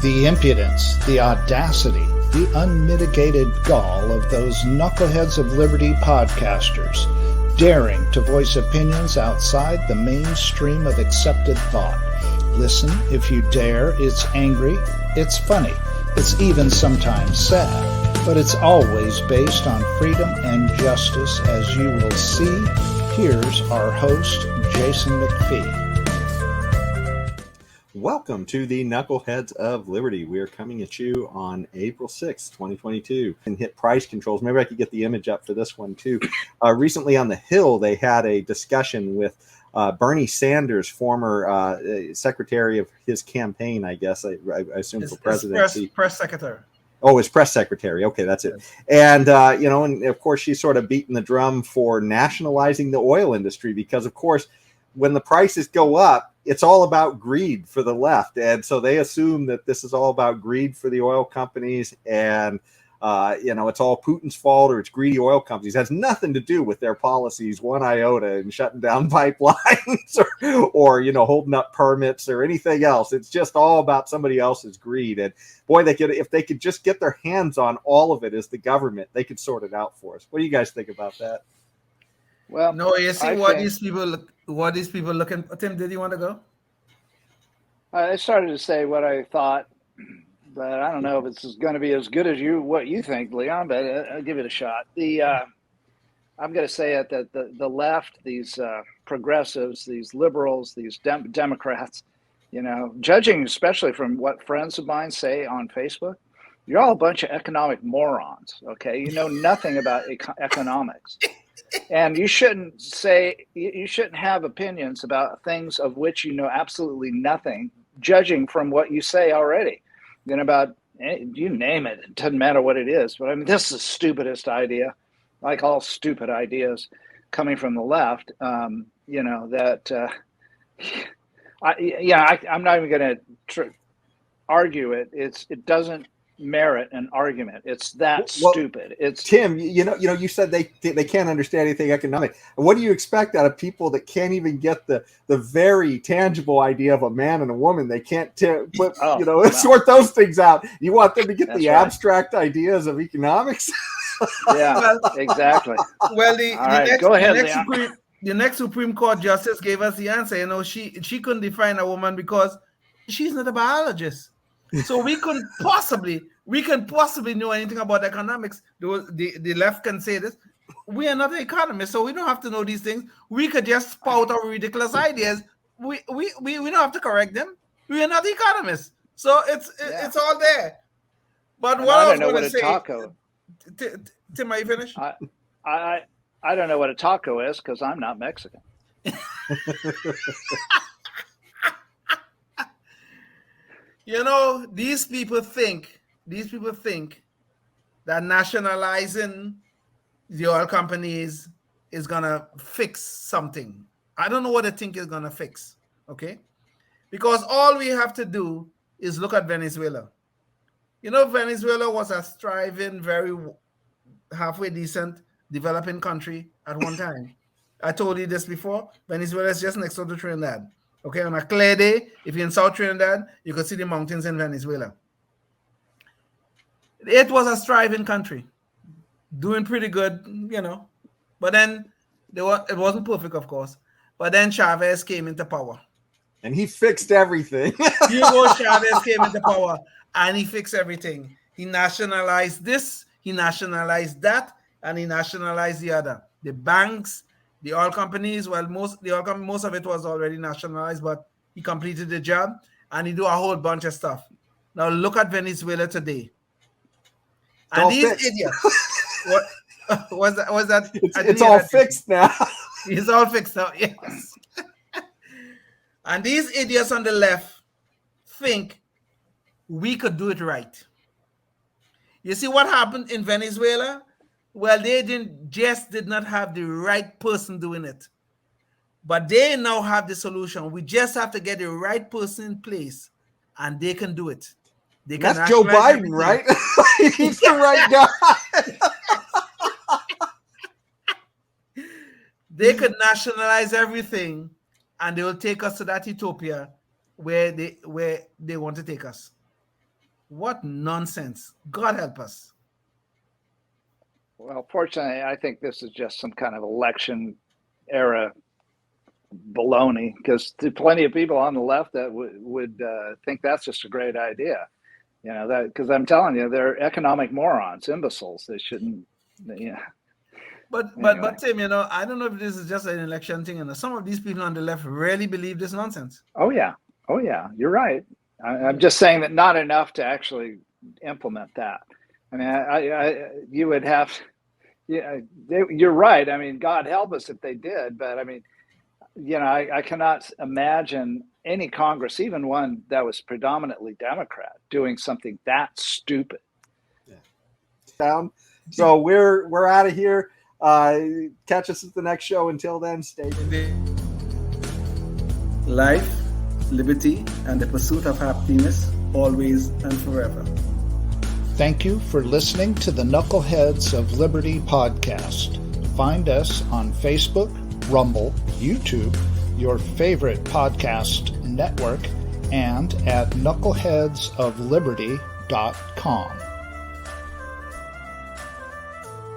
The impudence, the audacity, the unmitigated gall of those knuckleheads of liberty podcasters, daring to voice opinions outside the mainstream of accepted thought. Listen if you dare. It's angry, it's funny, it's even sometimes sad, but it's always based on freedom and justice, as you will see. Here's our host, Jason McPhee. Welcome to the Knuckleheads of Liberty. We are coming at you on April 6th, 2022, and hit price controls. Maybe I could get the image up for this one too. Recently on the Hill, they had a discussion with Bernie Sanders, former secretary of his campaign, I guess, I assume for presidency. Press secretary. Oh, his press secretary. Okay, that's it. And, and of course, she's sort of beating the drum for nationalizing the oil industry because, of course, when the prices go up, it's all about greed for the left. And so they assume that this is all about greed for the oil companies. And, it's all Putin's fault or it's greedy oil companies. It has nothing to do with their policies, one iota, and shutting down pipelines or holding up permits or anything else. It's just all about somebody else's greed. And boy, if they could just get their hands on all of it as the government, they could sort it out for us. What do you guys think about that? Well, no, you see these people looking. Tim, did you want to go? I started to say what I thought, but I don't know if it's going to be as good as what you think, Leon. But I'll give it a shot. I'm going to say it that the left, these progressives, these liberals, these Democrats, judging especially from what friends of mine say on Facebook, you're all a bunch of economic morons. Okay, you know nothing about economics. And you shouldn't have opinions about things of which you know absolutely nothing, judging from what you say already. About, you name it, it doesn't matter what it is. But I mean, this is the stupidest idea, like all stupid ideas coming from the left. I'm not even going to argue it. It doesn't merit an argument. It's that stupid. It's Tim, you said they can't understand anything economic. What do you expect out of people that can't even get the very tangible idea of a man and a woman? They can't sort those things out. You want them to get the abstract ideas of economics? Yeah, exactly. Well, the next Supreme Court justice gave us the answer. She couldn't define a woman because she's not a biologist. So we can possibly know anything about economics. The left can say this. We are not economists, so we don't have to know these things. We could just spout our ridiculous ideas. We don't have to correct them. We are not economists, so it's all there. But what I was going to say, Tim, are you finished? I don't know what a taco is because I'm not Mexican. These people think that nationalizing the oil companies is gonna fix something. I don't know what they think is gonna fix, okay? Because all we have to do is look at Venezuela. Venezuela was a thriving, very halfway decent developing country at one time. I told you this before. Venezuela is just next door to Trinidad. Okay, on a clear day, if you're in South Trinidad, you can see the mountains in Venezuela. It was a thriving country, doing pretty good, But then it wasn't perfect, of course. But then Chavez came into power. And he fixed everything. Hugo Chavez came into power, and he fixed everything. He nationalized this, he nationalized that, and he nationalized the other. The banks, the oil companies, most of it was already nationalized, but he completed the job and he do a whole bunch of stuff. Now look at Venezuela today. And these idiots, what was that? It's all fixed now. It's all fixed now, yes. And these idiots on the left think we could do it right. You see what happened in Venezuela? Well, they did not have the right person doing it. But they now have the solution. We just have to get the right person in place, and they can do it. That's Joe Biden, right? He's the right guy. They could nationalize everything, and they will take us to that utopia where they want to take us. What nonsense. God help us. Well, fortunately, I think this is just some kind of election era baloney, because plenty of people on the left that would think that's just a great idea. You know, that, because I'm telling you, they're economic morons, imbeciles. They shouldn't, you know. But Tim, you know, I don't know if this is just an election thing, and some of these people on the left really believe this nonsense. Oh yeah, you're right. I'm just saying that not enough to actually implement that. I mean, you would have, you're right. I mean, God help us if they did, but I mean, you know, I cannot imagine any Congress, even one that was predominantly Democrat, doing something that stupid. Yeah. So we're out of here. Catch us at the next show. Until then, stay tuned. Life, liberty, and the pursuit of happiness, always and forever. Thank you for listening to the Knuckleheads of Liberty podcast. Find us on Facebook, Rumble, YouTube, your favorite podcast network, and at knuckleheadsofliberty.com.